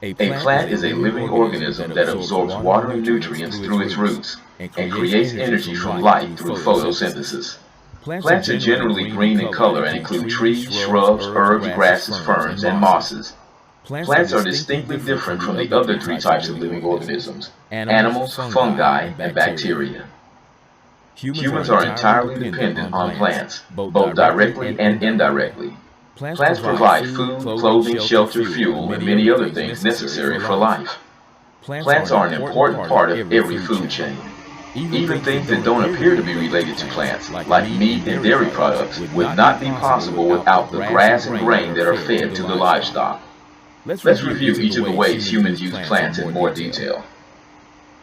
A plant is a living organism that absorbs water and nutrients through its roots and creates energy from light through photosynthesis. Plants are generally green in color and include trees, shrubs, herbs, grasses, ferns, and mosses. Plants are distinctly different from the other three types of living organisms: animals, fungi, and bacteria. Humans are entirely dependent on plants, both directly and indirectly. Plants provide food, clothing, shelter, fuel, and many other things necessary for life. Plants are an important part of every food chain. Even things that don't appear to be related to plants, like meat and dairy products, would not be possible without the grass and grain that are fed to the livestock. Let's review each of the ways humans use plants in more detail.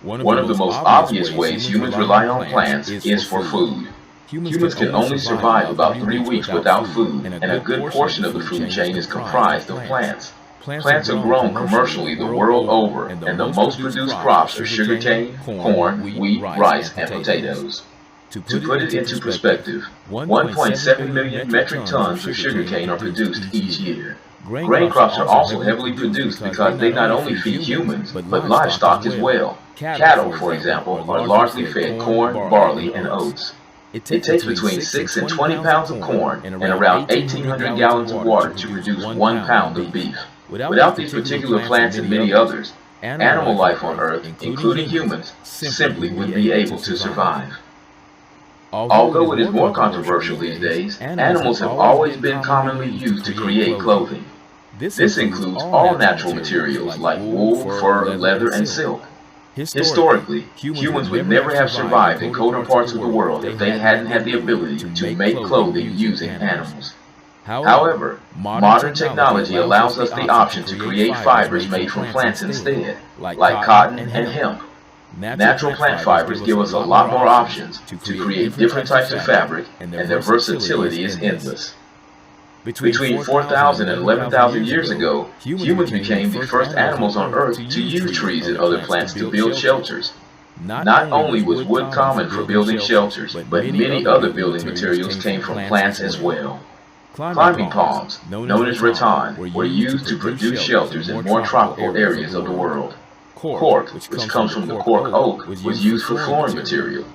One of the most obvious ways humans rely on plants is for food. Humans can only survive about 3 weeks without food, and a good portion of the food chain is comprised of plants. Plants are grown commercially the world over, and the most produced crops are sugarcane, corn, wheat, rice, and potatoes. To put it into perspective, 1.7 million metric tons of sugarcane are produced each year. Grain crops are also heavily produced because they not only feed humans, but livestock as well. Cattle, for example, are largely fed corn, barley, and oats. It takes between 6 and 20 pounds of corn and around 1,800 gallons of water to produce 1 pound of beef. Without these particular plants and many others, animal life on Earth, including humans, simply wouldn't be able to survive. Although it is more controversial these days, animals have always been commonly used to create clothing. This includes all natural materials like wool, fur, leather, and silk. Historically, humans would never have survived in colder parts of the world if they hadn't had the ability to make clothing using animals. However, modern technology allows us the option to create fibers made from plants instead, like cotton and hemp. Natural plant fibers give us a lot more options to create different types of fabric, and their versatility is endless. Between 4,000 and 11,000 years ago, humans became the first animals on Earth to use trees and other plants to build shelters. Not only was wood common for building shelters, but many other building materials came from plants as well. Climbing palms, known as rattan, were used to produce shelters in more tropical areas of the world. Cork, which comes from the cork oak, was used for flooring material.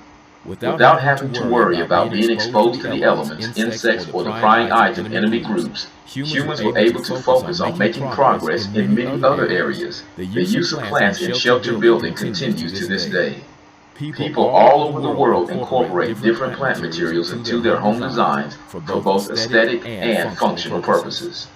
Without having to worry about being exposed to the elements, insects, or the prying eyes of enemy groups, humans were able to focus on making progress in many other areas. The use of plants in shelter building continues to this day. People all over the world incorporate different plant materials into their home designs for both aesthetic and functional purposes.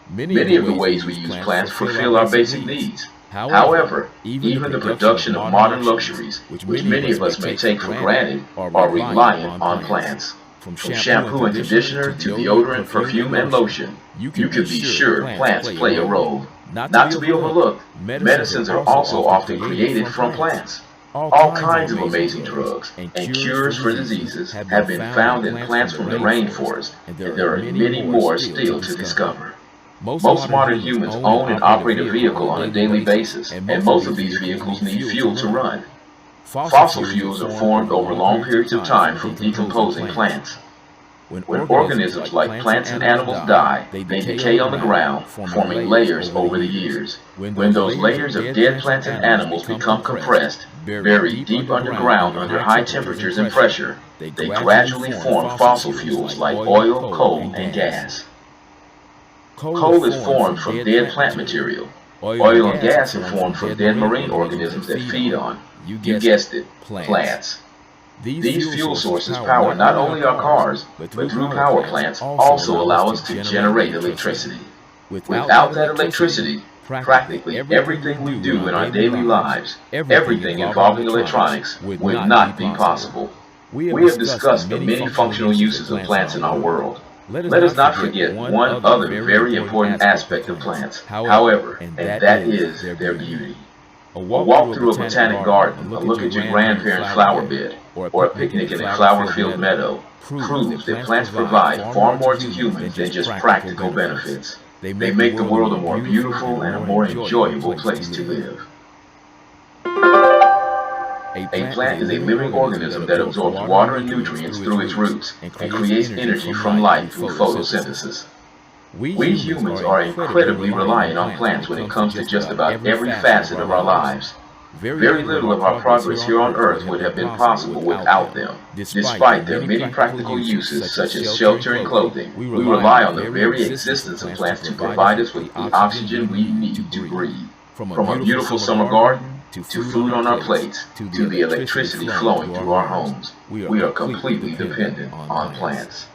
Many of the ways we use plants fulfill our basic needs. However, even the production of modern luxuries, which many of us may take for granted, are reliant on plants. From shampoo and conditioner to deodorant, perfume, and lotion, you can be sure plants play a role. Not to be overlooked, medicines are also often created from plants. All kinds of amazing drugs and cures for diseases have been found in plants from the rainforest, and there are many more still to discover. Most modern humans own and operate a vehicle on a daily basis, and most of these vehicles need fuel to run. Fossil fuels are formed over long periods of time from decomposing plants. When organisms like plants and animals die, they decay on the ground, forming layers over the years. When those layers of dead plants and animals become compressed, buried deep underground under high temperatures and pressure, they gradually form fossil fuels like oil, coal, and gas. Coal is formed from dead plant material. Oil and gas are formed from dead marine organisms that feed on, you guessed it, plants. These fuel sources power not only our cars, but through power plants also allow us to generate electricity. Without that electricity, practically everything we do in our daily lives, everything involving electronics, would not be possible. We have discussed the many functional uses of plants in our world. Let us not forget one other very important aspect of plants, however, and that is their beauty. A walk through a botanic garden, a look at your grandparents' flower bed, or a picnic in a flower-filled meadow proves that plants provide far more to humans than just practical benefits. They make the world a more beautiful and a more enjoyable place to live. A plant is a living organism that absorbs water and nutrients through its roots and creates energy from light through photosynthesis. We humans are incredibly reliant on plants when it comes to just about every facet of our lives. Very little of our progress here on Earth would have been possible without them. Despite their many practical uses such as shelter and clothing, we rely on the very existence of plants to provide us with the oxygen we need to breathe. From a beautiful summer garden, to food on our plates, to the electricity flowing through our homes, we are completely dependent on plants.